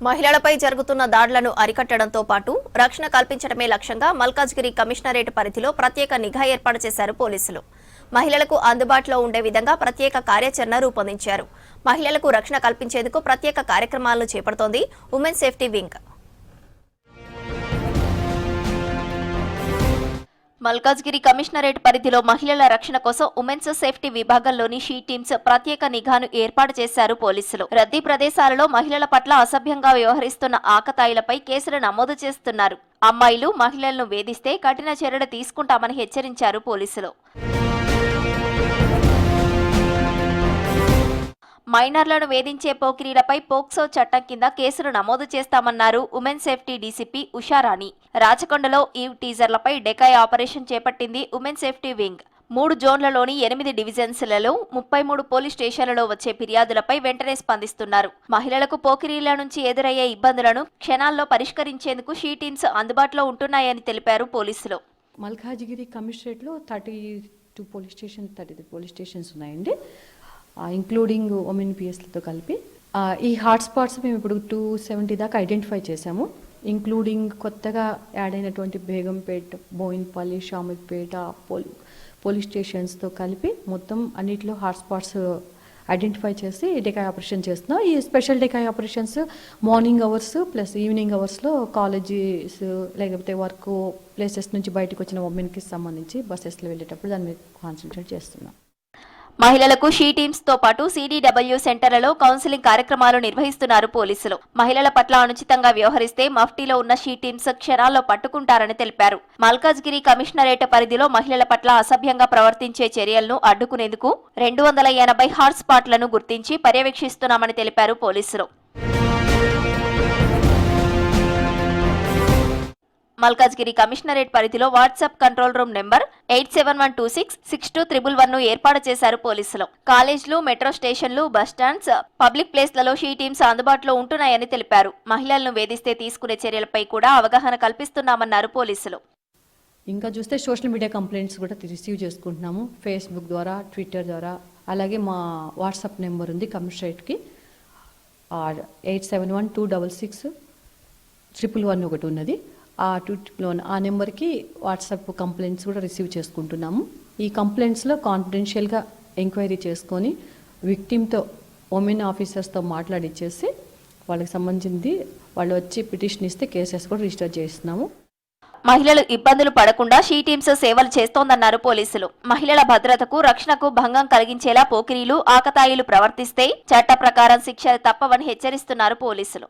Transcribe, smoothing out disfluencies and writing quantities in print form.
మహిళలపై జరుగుతున్న దాడులను అరికట్టడంతో పాటు రక్షణ కల్పించడమే లక్ష్యంగా మల్కాజ్గిరి కమిషనరేట్ పరిధిలో ప్రత్యేక నిఘా ఏర్పాటు చేశారు పోలీసులు. మహిళలకు అందుబాటులో ఉండే విధంగా ప్రత్యేక కార్యాచరణ రూపొందించారు. మహిళలకు రక్షణ కల్పించేందుకు ప్రత్యేక కార్యక్రమాలను చేపడుతోంది women safety wing. Malkajgiri commissionerate పరిధిలో మహిళల రక్షణ కోసం ఉమెన్స్ సేఫ్టీ విభాగంలోని షీ టీమ్స్ ప్రత్యేక నిఘాను ఏర్పాటు చేశారు పోలీసులు. రద్దీ ప్రదేశాలలో మహిళల పట్ల అసభ్యంగా వ్యవహరిస్తున్న ఆకతాయిలపై కేసులు నమోదు చేస్తున్నారు. అమ్మాయిలు మహిళలను వేధిస్తే కఠిన చర్యలు తీసుకుంటామని హెచ్చరించారు పోలీసులు. మైనర్లను వేధించే పోకిరీలపై పోక్సో చట్టం కింద కేసులు నమోదు చేస్తామన్నారు ఉమెన్ సేఫ్టీ డీసీపీ ఉషారాణి. రాచకొండలో ఈవ్ టీజర్లపై డెకాయ్ ఆపరేషన్ చేపట్టింది ఉమెన్ సేఫ్టీ వింగ్. 3 జోన్లలోని 8 డివిజన్స్లలో 33 పోలీస్ స్టేషన్లలో వచ్చే ఫిర్యాదులపై వెంటనే స్పందిస్తున్నారు. మహిళలకు పోకిరీల నుంచి ఎదురయ్యే ఇబ్బందులను క్షణాల్లో పరిష్కరించేందుకు షీ టీమ్స్ అందుబాటులో ఉంటున్నాయని తెలిపారు పోలీసులు. మల్కాజ్గిరి కమిషనరేట్లో 32 పోలీస్ స్టేషన్స్ ఉన్నాయండి, ఇంక్లూడింగ్ ఉమెన్ పిఎస్లతో కలిపి. ఈ హాట్స్పాట్స్ మేము ఇప్పుడు 270 దాకా ఐడెంటిఫై చేశాము, ఇంక్లూడింగ్ కొత్తగా యాడ్ అయినటువంటి బేగంపేట్, బోయిన్పల్లి, షామిత్పేట పోలీస్ స్టేషన్స్తో కలిపి మొత్తం అన్నింటిలో హాట్స్పాట్స్ ఐడెంటిఫై చేసి డెకాయ్ ఆపరేషన్ చేస్తున్నాం. ఈ special decoy operations morning hours plus evening అవర్స్లో కాలేజెస్ లేకపోతే వర్క్ ప్లేసెస్ నుంచి బయటకు వచ్చిన ఉమెన్కి సంబంధించి బస్సెస్లో వెళ్ళేటప్పుడు దాని మీద కాన్సన్ట్రేట్ చేస్తున్నాం. మహిళలకు షీ టీమ్స్ తో పాటు CDW సెంటర్లలో కౌన్సిలింగ్ కార్యక్రమాలు నిర్వహిస్తున్నారు పోలీసులు. మహిళల పట్ల అనుచితంగా వ్యవహరిస్తే మఫ్టీలో ఉన్న షీ టీమ్స్ క్షణాల్లో పట్టుకుంటారని తెలిపారు. మల్కాజ్గిరి కమిషనరేట్ పరిధిలో మహిళల పట్ల అసభ్యంగా ప్రవర్తించే చర్యలను అడ్డుకునేందుకు 280 హాట్స్పాట్లను గుర్తించి పర్యవేక్షిస్తున్నామని తెలిపారు పోలీసులు. మల్కాజ్గిరి కమిషనరేట్ పరిధిలో వాట్సాప్ కంట్రోల్ రూమ్ నెంబర్ 8712662111 ఏర్పాటు చేశారు పోలీసులు. కాలేజీలు, మెట్రో స్టేషన్లు, బస్టాండ్స్, పబ్లిక్ ప్లేస్లలో షీ టీమ్స్ అందుబాటులో ఉంటున్నాయని తెలిపారు. మహిళలను వేధిస్తే తీసుకునే చర్యలపై కూడా అవగాహన కల్పిస్తున్నామన్నారు పోలీసులు. ఇంకా చూస్తే సోషల్ మీడియా కంప్లైంట్స్ కూడా రిసీవ్ చేసుకుంటున్నాము, ఫేస్బుక్ ద్వారా, ట్విట్టర్ ద్వారా. అలాగే మా వాట్సాప్ నెంబర్ ఉంది కమిషనరేట్కి, 8712661111 ఒకటి ఉన్నది. ఆ నెంబర్కి వాట్సాప్ కంప్లైంట్స్ కూడా రిసీవ్ చేసుకుంటున్నాము. ఈ కంప్లైంట్స్లో కాన్ఫిడెన్షియల్గా ఎంక్వైరీ చేసుకొని విక్టిమ్తో ఉమెన్ ఆఫీసర్స్తో మాట్లాడిచ్చేసి వాళ్ళకి సంబంధించింది వాళ్ళు వచ్చి పిటిషన్ ఇస్తే కేసెస్ కూడా రిజిస్టర్ చేస్తున్నాము. మహిళలు ఇబ్బందులు పడకుండా షీ టీమ్స్ సేవలు చేస్తోందన్నారు పోలీసులు. మహిళల భద్రతకు, రక్షణకు భంగం కలిగించేలా పోకిరీలు, ఆకతాయిలు ప్రవర్తిస్తే చట్ట ప్రకారం శిక్షలు తప్పవని హెచ్చరిస్తున్నారు పోలీసులు.